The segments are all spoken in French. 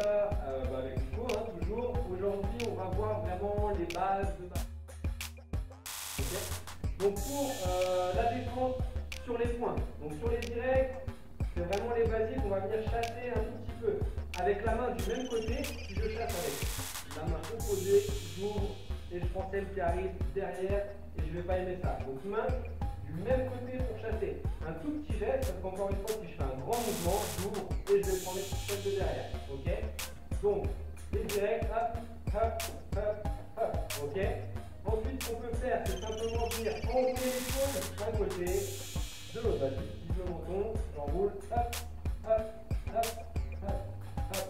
ça avec Nico, hein, toujours. Aujourd'hui, on va voir vraiment les bases de base. Okay. Donc pour la défense sur les points, donc sur les directs, c'est vraiment les basiques. On va venir chasser un tout petit peu avec la main du même côté. Si je chasse avec la main opposée, j'ouvre et je prends celle qui arrive derrière et je ne vais pas aimer ça. Donc main du même côté pour chasser. Un tout petit geste, parce qu'encore une fois, si je fais un grand mouvement, j'ouvre et je vais prendre celle de derrière. Ok. Donc les directs, hop, hop, hop, hop. Ok. Ensuite, ce qu'on peut faire, c'est simplement venir enrouler l'épaule d'un côté, de l'autre. Vas-y, je le menton, j'enroule, hop, hop, hop, hop, hop.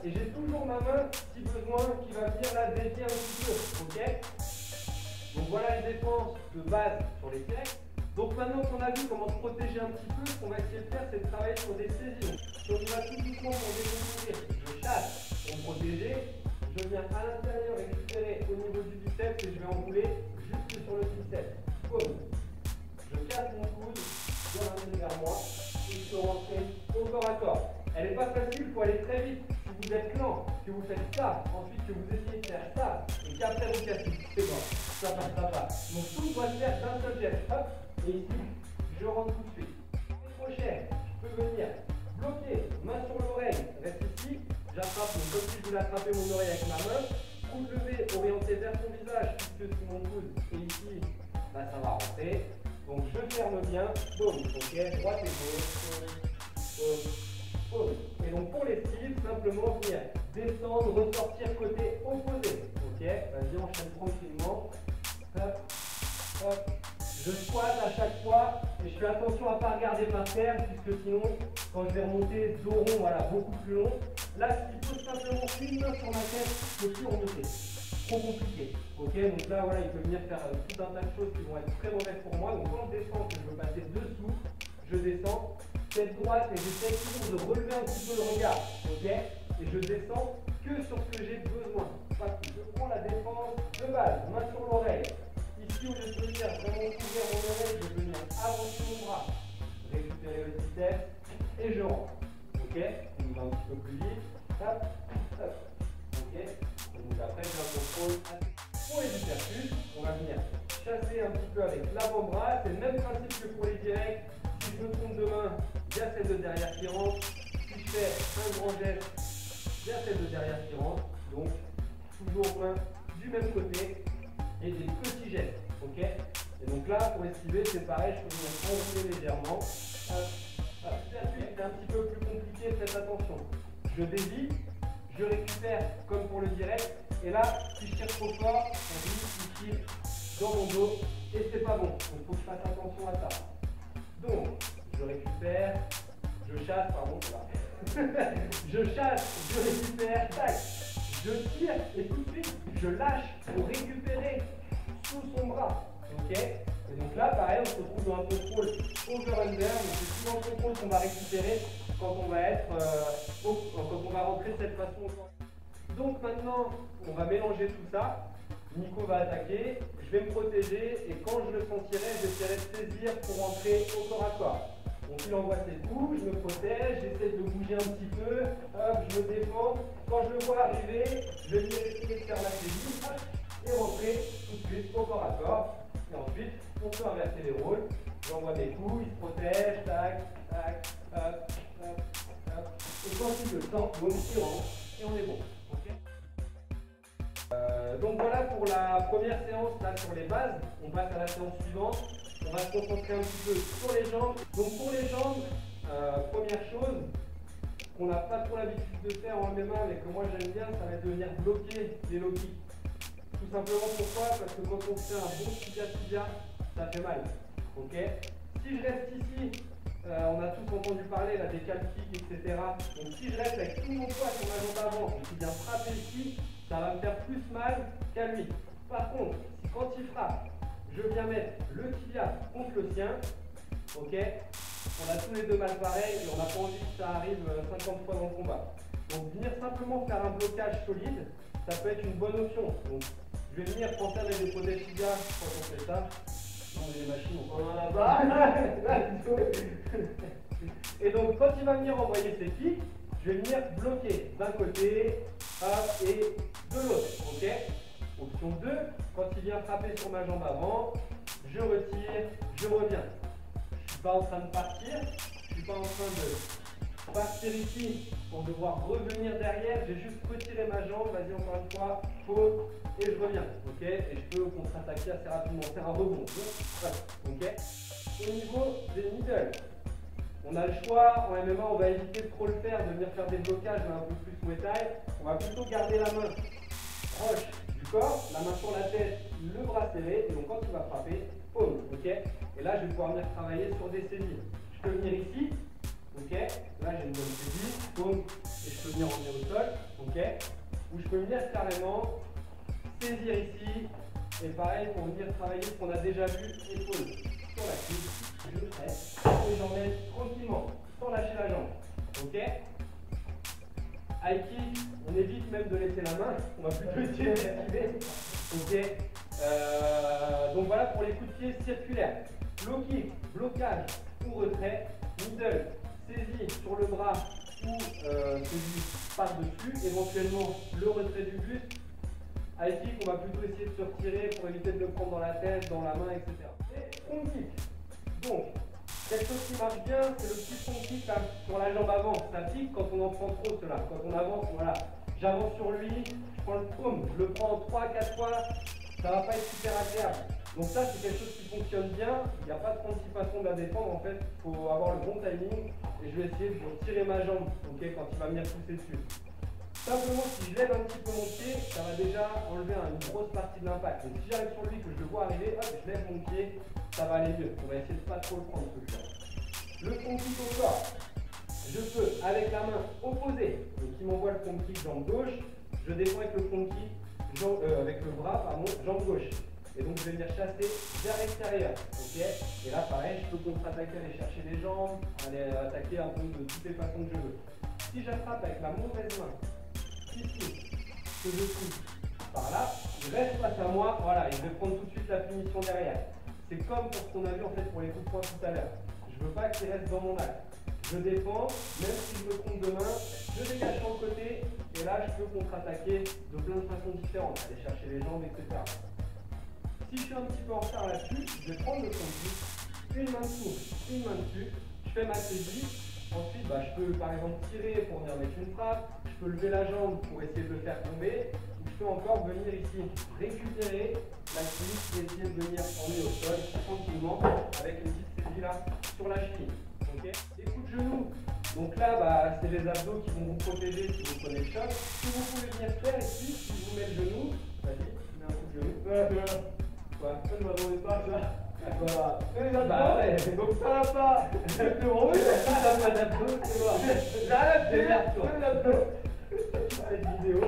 Et j'ai toujours ma main, si besoin, qui va venir la dévier un petit peu. Ok. Donc voilà les défenses de base sur les directs. Donc maintenant qu'on a vu comment se protéger un petit peu, ce qu'on va essayer de faire, c'est de travailler sur des saisons. Donc on va tout doucement pour découvrir. Je chasse pour me protéger. Je viens à l'intérieur récupérer au niveau du biceps et je vais enrouler juste sur le biceps. Boum. Je casse mon coude, je ramène vers moi et je peux rentrer au corps à corps. Elle n'est pas facile, il faut aller très vite. Si vous êtes lent, que vous faites ça, ensuite que vous essayez de faire ça, et qu'après vous cassez, c'est bon, ça passe. Donc tout doit se faire d'un seul geste. Hop, et ici, je rentre tout de suite. Crochet, je peux venir bloquer, main sur l'oreille, reste ici, j'attrape, comme si je voulais attraper mon oreille avec ma main, coude levé, orienté vers son visage, puisque si mon coude est ici, bah, ça va rentrer. Donc je ferme bien, boum, ok, droite et gauche, boum. Et donc pour l'esquive, simplement venir descendre, ressortir côté opposé. Ok, vas-y, enchaîne tranquillement. Hop, hop. Je squatte à chaque fois et je fais attention à ne pas regarder par terre, puisque sinon, quand je vais remonter dos rond, voilà, beaucoup plus long. Là, s'il pose simplement une main sur ma tête, je ne peux plus remonter. Trop compliqué. Ok, donc là, voilà, il peut venir faire tout un tas de choses qui vont être très mauvaises pour moi. Donc quand je descends, que je veux passer dessous, je descends tête droite et j'essaie toujours de relever un petit peu le regard. Ok, et je descends que sur ce que j'ai besoin. Parce que je prends la défense de base, main sur l'oreille. Ici, au lieu de venir vraiment couvrir mon oreille, je vais venir avancer mon bras, récupérer le biceps et je rentre. Ok, on va un petit peu plus vite. Hop, hop. Ok, donc après, j'ai un contrôle pour les biceps. On va venir chasser un petit peu avec l'avant-bras. C'est le même principe que pour les directs. Si je me trompe de main, il y a celle de derrière qui rentre. Si je fais un grand geste, il y a celle de derrière qui rentre. Donc, toujours main du même côté et des petits gestes. Ok. Et donc là, pour esquiver, c'est pareil, je peux venir enrouler légèrement. C'est un petit peu plus compliqué, faites attention. Je dévie, je récupère comme pour le direct. Et là, si je tire trop fort, on glisse ici dans mon dos et c'est pas bon. Donc il faut que je fasse attention à ça. Donc, je récupère, je chasse, pardon, là. Je chasse, je récupère, tac. Je tire et tout de suite, je lâche pour récupérer sous son bras. Ok. Et donc là, pareil, on se retrouve dans un contrôle over-under. Donc c'est souvent le contrôle qu'on va récupérer quand on va être, quand on va rentrer de cette façon. Donc maintenant, on va mélanger tout ça. Nico va attaquer, je vais me protéger et quand je le sentirai, j'essaierai de saisir pour rentrer au corps à corps. Donc il envoie ses coups, je me protège, j'essaie de bouger un petit peu, hop, je me défends. Quand je le vois arriver, je vais venir essayer de faire la saisie et rentrer tout de suite au corps à corps. Et ensuite, on peut inverser les rôles. J'envoie des coups, il se protège, tac, tac, hop, hop, hop. Et quand il le sent, boum, il rentre et on est bon. Okay. Donc voilà pour la première séance là sur les bases. On passe à la séance suivante. On va se concentrer un petit peu sur les jambes. Donc pour les jambes, première chose qu'on n'a pas trop l'habitude de faire en MMA, mais que moi j'aime bien, ça va être de venir bloquer les low kicks. Tout simplement pourquoi? Parce que quand on fait un bon tibia, ça fait mal. Ok. Si je reste ici, on a tous entendu parler là, des calf kicks, etc. Donc si je reste avec tout mon poids sur ma jambe avant et qu'il vient frapper ici, ça va me faire plus mal qu'à lui. Par contre, si quand il frappe, je viens mettre le tibia contre le sien, ok, on a tous les deux mal pareil et on n'a pas envie que ça arrive 50 fois dans le combat. Donc venir simplement faire un blocage solide, ça peut être une bonne option. Donc je vais venir penser avec des protèges tibia quand on fait ça. Non, les machines, on en a là-bas. Et donc quand il va venir envoyer ses kicks, je vais venir bloquer d'un côté hop, et de l'autre. Ok. Option 2, quand il vient frapper sur ma jambe avant, je retire, je reviens. Je ne suis pas en train de partir, je ne suis pas en train de partir ici pour devoir revenir derrière. J'ai juste retiré ma jambe, vas-y encore une fois, pause, et je reviens. Ok. Et je peux contre-attaquer assez rapidement, faire un rebond. Ok. Au niveau des middle, on a le choix, en MMA on va éviter de trop le faire, de venir faire des blocages un peu plus Muay Thai. On va plutôt garder la main proche du corps, la main sur la tête, le bras serré, et donc quand il va frapper, paume, ok. Et là je vais pouvoir venir travailler sur des saisies. Je peux venir ici, ok, là j'ai une bonne saisie, paume, et je peux venir emmener au sol, ok. Ou je peux venir carrément saisir ici, et pareil pour venir travailler ce qu'on a déjà vu, épaule sur la cuisse, je presse, et j'emmène tranquillement, sans lâcher la jambe, ok. High kick, on évite même de laisser la main, on va plutôt essayer d'esquiver, ok. Donc voilà pour les coups de pied circulaires. Low kick, blocage ou retrait, middle, saisie sur le bras ou celui par-dessus, éventuellement le retrait du buste. High kick, on va plutôt essayer de se retirer pour éviter de le prendre dans la tête, dans la main, etc. Et front kick. Donc, quelque chose qui marche bien, c'est le petit front kick là, sur la jambe avant. Ça pique quand on en prend trop, cela. Quand on avance, voilà. J'avance sur lui, je prends le paume, je le prends 3-4 fois, ça va pas être super agréable. Donc ça, c'est quelque chose qui fonctionne bien. Il n'y a pas de 36 façons de la défendre, en fait. Il faut avoir le bon timing. Et je vais essayer de tirer ma jambe, ok, quand il va venir pousser dessus. Simplement, si je lève un petit peu mon pied, ça va déjà enlever une grosse partie de l'impact. Donc si j'arrive sur lui, que je le vois arriver, hop, je lève mon pied, ça va aller mieux. On va essayer de pas trop le prendre celui-là. Le front kick au corps, je peux, avec la main opposée, donc qui m'envoie le front kick jambe gauche, je défends avec le front kick, avec le bras, pardon, jambe gauche. Et donc je vais venir chasser vers l'extérieur, ok. Et là pareil, je peux contre-attaquer, aller chercher les jambes, aller attaquer un peu de toutes les façons que je veux. Si j'attrape avec la mauvaise main, ici, que je pousse par là, je reste face à moi, voilà, et je vais prendre tout de suite la punition derrière. C'est comme pour ce qu'on a vu en fait pour les coups de poing tout à l'heure. Je veux pas qu'il reste dans mon axe. Je défends, même si je me trompe de main, je dégage sur le côté, et là je peux contre-attaquer de plein de façons différentes, aller chercher les jambes, etc. Si je suis un petit peu en retard là-dessus, je vais prendre le front-kick, une main dessous, une main dessus, je fais ma saisie. Ensuite, je peux par exemple tirer pour venir mettre une frappe, je peux lever la jambe pour essayer de le faire tomber, ou je peux encore venir ici récupérer la cuisse et essayer de venir emmener au sol tranquillement avec une petite saisie là sur la cheville. Okay. Les coups de genoux, donc là c'est les abdos qui vont vous protéger si vous prenez le choc. Ce que vous pouvez venir faire ici, si je vous mets le genou, vas-y, tu mets un coup de genou. Quoi, ça ne m'attendais pas ça. Voilà. Ouais, donc ça va pas. C'est bon, ça pas d'abdos, c'est bon. J'arrête de l'abdos. Cette vidéo.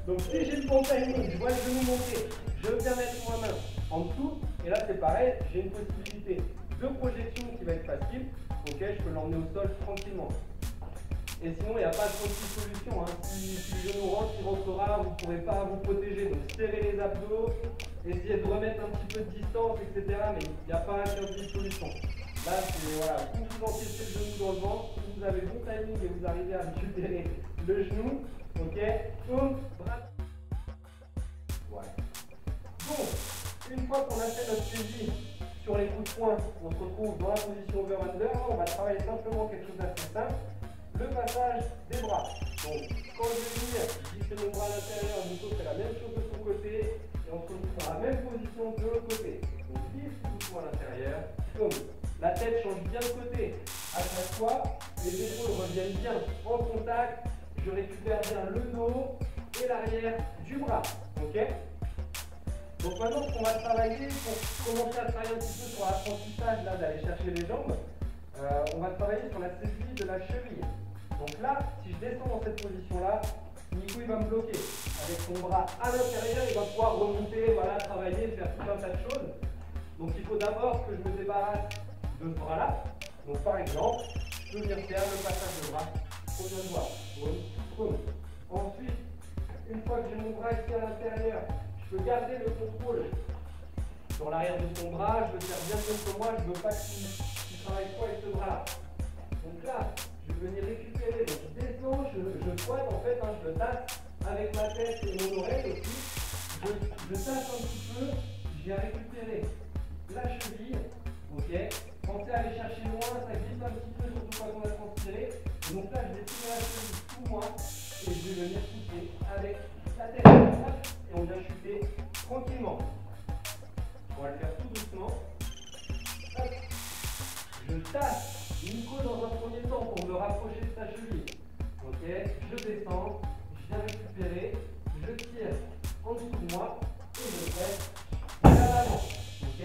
Donc si j'ai le bon timing, je vois le genou monter, je viens mettre ma main en dessous, et là c'est pareil, j'ai une possibilité de projection qui va être facile, ok, je peux l'emmener au sol tranquillement. Et sinon, il n'y a pas de solution. Hein. Si le genou rentre, il rentrera, vous ne pourrez pas vous protéger. Donc, serrez les abdos, essayez de remettre un petit peu de distance, etc. Mais il n'y a pas 15 000 solutions. Là, c'est voilà, où vous encaissez le genou dans le ventre, où vous avez le bon timing et vous arrivez à récupérer le genou. Ok, boum, bras. Voilà. Donc, une fois qu'on a fait notre saisie sur les coups de poing, on se retrouve dans la position over-under. On va travailler simplement quelque chose d'assez simple. Le passage des bras. Donc, quand je vais venir, je fais mon bras à l'intérieur, Nico fait la même chose de son côté, et on se retrouve dans la même position de l'autre côté. Donc, glisse doucement à l'intérieur, comme la tête change bien de côté. À chaque fois, les épaules reviennent bien en contact, je récupère bien le dos et l'arrière du bras. Ok. Donc maintenant, ce qu'on va travailler, pour commencer à travailler un petit peu sur l'apprentissage d'aller chercher les jambes, on va travailler sur la saisie de la cheville. Donc là, si je descends dans cette position-là, Nico il va me bloquer. Avec son bras à l'intérieur, il va pouvoir remonter, voilà, travailler, faire tout un tas de choses. Donc il faut d'abord que je me débarrasse de ce bras-là. Donc par exemple, je peux venir faire le passage de bras. On vient de voir. Boum, boum. Ensuite, une fois que j'ai mon bras ici à l'intérieur, je peux garder le contrôle sur l'arrière de son bras. Je veux faire bien contre moi, je ne veux pas qu'il travaille trop avec ce bras-là. là, je vais venir récupérer. Donc je descends, je pointe en fait, hein, je le tasse avec ma tête et mon oreille aussi. Je tasse un petit peu, je viens récupérer la cheville. Ok, pensez à aller chercher loin, ça glisse un petit peu, surtout quand on a transpiré. Et donc là, je vais tirer la cheville sous moi et je vais venir pousser avec la tête. Et on vient chuter tranquillement. On va le faire tout doucement. Hop. Je tasse Nico dans un premier temps pour me rapprocher de sa cheville. Ok, je descends, je viens récupérer, je tire en dessous de moi et je presse vers l'avant. Ok,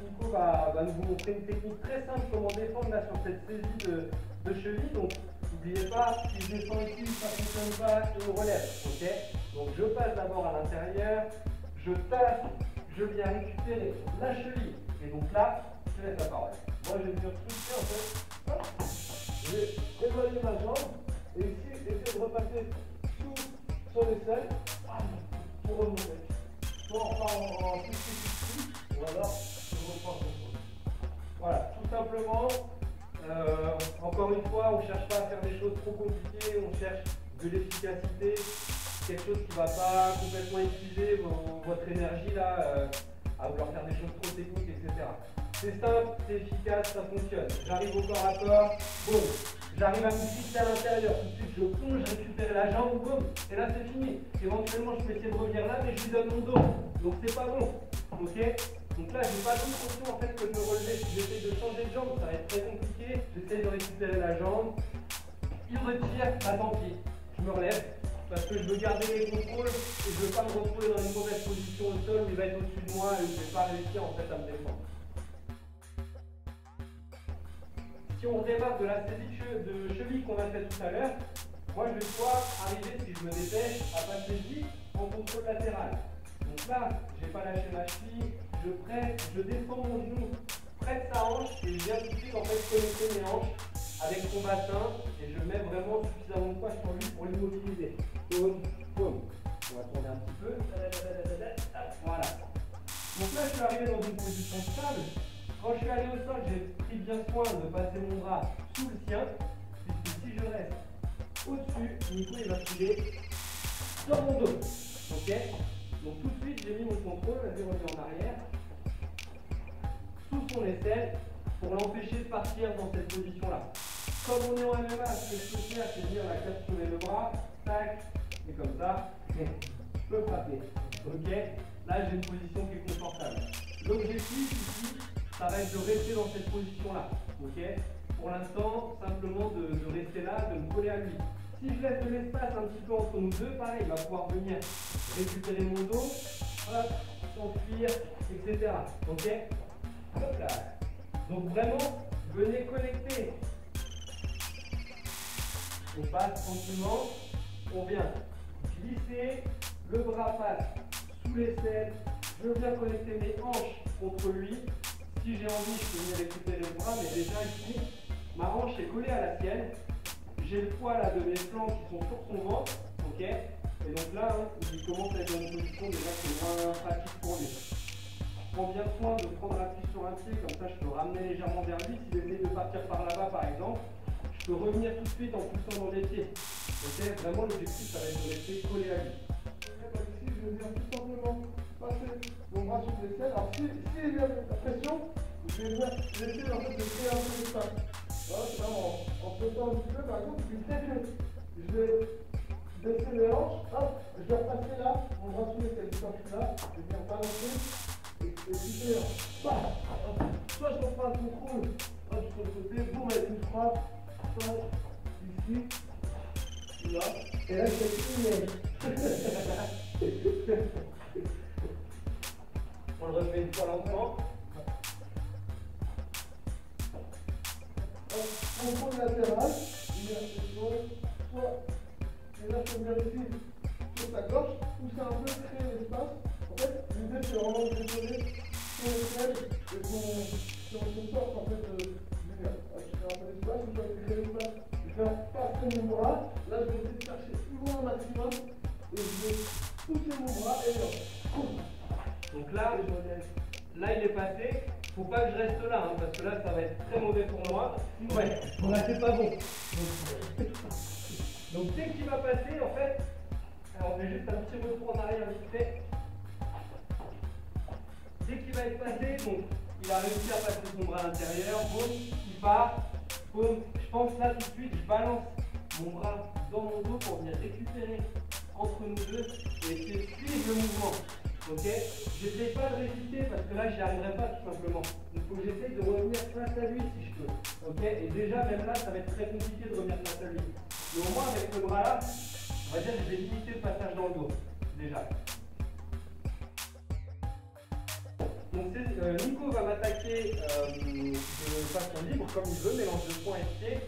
Nico va nous montrer une technique très simple comment défendre là sur cette saisie de cheville. Donc n'oubliez pas, si je descends ici, ça ne fonctionne pas, il me relève. Ok, donc je passe d'abord à l'intérieur, je tasse, je viens récupérer la cheville. Et donc là, je te laisse la parole. Moi, je vais venir pousser en fait. Hop. Je vais éloigner ma jambe et ici, essayer de repasser sous son aisselle pour remonter. Soit on repart en ici, ou alors je reprends en contrôle. Voilà, tout simplement. Encore une fois, on ne cherche pas à faire des choses trop compliquées, on cherche de l'efficacité, quelque chose qui ne va pas complètement épuiser votre énergie là, à vouloir faire des choses trop techniques, etc. C'est simple, c'est efficace, ça fonctionne. J'arrive au corps à corps, boum. J'arrive à me glisser à l'intérieur, tout de suite je plonge, je récupère la jambe, boum. Et là c'est fini. Éventuellement je peux essayer de revenir là, mais je lui donne mon dos. Donc c'est pas bon. Ok? Donc là j'ai pas d'autre option en fait que de me relever. Si j'essaie de changer de jambe, ça va être très compliqué. J'essaie de récupérer la jambe. Il retire, bah tant pis. Je me relève. Parce que je veux garder les contrôles et je ne veux pas me retrouver dans une mauvaise position au sol où il va être au-dessus de moi et où je ne vais pas réussir en fait à me défendre. Si on redémarre de la saisie de cheville qu'on a fait tout à l'heure, moi je vais pouvoir arriver, si je me dépêche, à passer vite en contrôle latéral. Donc là, je n'ai pas lâché ma cheville, je presse, je descends mon genou près de sa hanche et je viens tout de suite en fait connecter mes hanches avec son bassin et je mets vraiment suffisamment de poids sur lui pour l'immobiliser. Boum, boum. On va tourner un petit peu. Voilà. Donc là, je suis arrivé dans une position stable. Quand je suis allé au sol, j'ai pris bien soin de passer mon bras sous le sien, puisque si je reste au-dessus, Nico il va filer sur mon dos. Ok? Donc tout de suite, j'ai mis mon contrôle, vas-y, reviens en arrière, sous son aisselle, pour l'empêcher de partir dans cette position-là. Comme on est en MMA, ce que je peux faire, c'est venir la capturer le bras, tac, et comme ça, je peux frapper. Ok? Là, j'ai une position qui est confortable. L'objectif ici, ça va être de rester dans cette position-là. Ok? Pour l'instant, simplement de rester là, de me coller à lui. Si je laisse de l'espace un petit peu entre nous deux, pareil, il va pouvoir venir récupérer mon dos, hop, s'enfuir, etc. Ok? Hop là. Donc vraiment, venez connecter. On passe tranquillement, on vient glisser, le bras passe sous l'aisselle, je viens connecter mes hanches contre lui. Si j'ai envie, je peux venir récupérer le bras, mais déjà ici, ma hanche est collée à la sienne. J'ai le poids là de mes flancs qui sont sur son ventre, ok? Et donc là, hein, il commence à être dans une position déjà qui est moins pratique pour lui. Je prends bien soin de prendre appui sur un pied, comme ça je peux ramener légèrement vers lui. S'il est venu de partir par là-bas par exemple, je peux revenir tout de suite en poussant dans les pieds. Ok, vraiment l'objectif ça va être de rester collé à lui. Ici, je vais venir tout simplement passer mon bras sur l'aisselle. Alors si il y a la pression, je vais venir essayer en fait de créer un peu d'espace. Voilà, c'est vraiment en flottant un petit peu, par exemple, je vais baisser les hanches, hop, je vais repasser là, mon bras sous l'aisselle. Quand je suis là, je vais venir balancer et puis soit je reprends le contrôle, hop, sur le côté, boum, avec une frappe. Ici, là, et là je vais filmer. On le refait une fois lentement. Contrôle latéral, soit, et là je peux venir ici sur sa gorge, pousser un peu, créer l'espace. En fait, l'idée c'est vraiment de déposer son aisselle et son torse en fait du gars. Je fais un peu d'espace, je vais créer l'espace, je vais passer mon bras, là je vais essayer de chercher plus loin au maximum et je vais pousser mon bras et là. Donc là, je me laisse Là, il est passé. Faut pas que je reste là, hein, parce que là, ça va être très mauvais pour moi. Ouais, là, c'est pas bon. Donc dès qu'il va passer, en fait, alors on fait juste un petit retour en arrière vite fait. Dès qu'il va être passé, donc il a réussi à passer son bras à l'intérieur, boum, il part, boum. Je pense là tout de suite, je balance mon bras dans mon dos pour venir récupérer entre nous deux et essayer de suivre le mouvement. Ok, j'essaie pas de résister parce que là j'y arriverai pas tout simplement. Il faut que j'essaye de revenir face à lui si je peux. Ok, et déjà même là ça va être très compliqué de revenir face à lui. Mais au moins avec ce bras là, on va dire que je vais limiter le passage dans le dos. Déjà. Donc Nico va m'attaquer de façon libre comme il veut, mélange de points et pieds.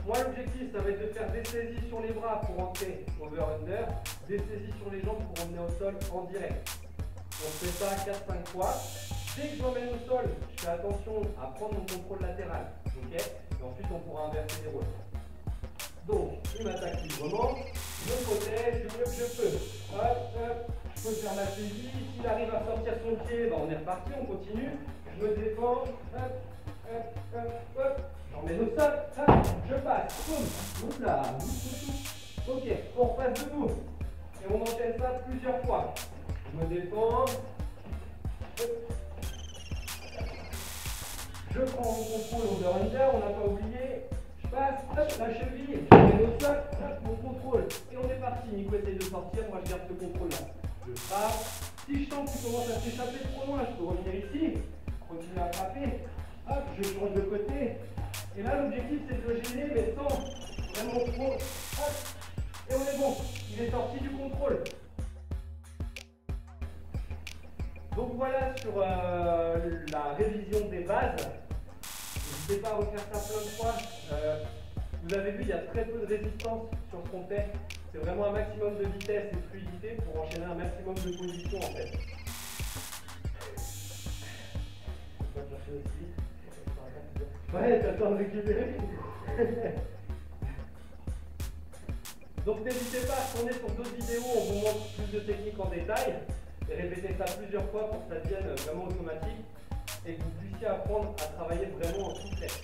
Moi l'objectif ça va être de faire des saisies sur les bras pour entrer over-under, des saisies sur les jambes pour emmener au sol en direct. On fait ça 4-5 fois. Dès que je m'emmène au sol, je fais attention à prendre mon contrôle latéral. Ok, et ensuite on pourra inverser les rôles. Donc, il m'attaque librement, je me protège du mieux que je peux. Hop, hop, je peux faire ma saisie. S'il arrive à sortir son pied, ben on est reparti, on continue. Je me défends, hop, hop, hop, hop. J'emmène au sol, hop, je passe. Boum, oups là, ok, on repasse debout. Et on enchaîne ça plusieurs fois. Je me défends. Je prends mon contrôle over-under, on n'a pas oublié. Je passe, hop, la cheville, je mets au sol, hop, mon contrôle. Et on est parti. Nico essaye de sortir, moi je garde ce contrôle-là. Je frappe. Si je sens qu'il commence à s'échapper trop loin, je peux revenir ici, continuer à frapper. Hop, je change de côté. Et là, l'objectif c'est de le gêner, mais sans vraiment trop. Hop, et on est bon. Il est sorti du contrôle. Donc voilà sur la révision des bases. N'hésitez pas à refaire ça plein de fois. Vous avez vu, il y a très peu de résistance sur ce qu'on fait. C'est vraiment un maximum de vitesse et de fluidité pour enchaîner un maximum de positions en fait. On va chercher aussi. Ouais, t'as le temps de récupérer. Donc n'hésitez pas à tourner sur d'autres vidéos, on vous montre plus de techniques en détail. Et répétez ça plusieurs fois pour que ça devienne vraiment automatique et que vous puissiez apprendre à travailler vraiment en souplesse.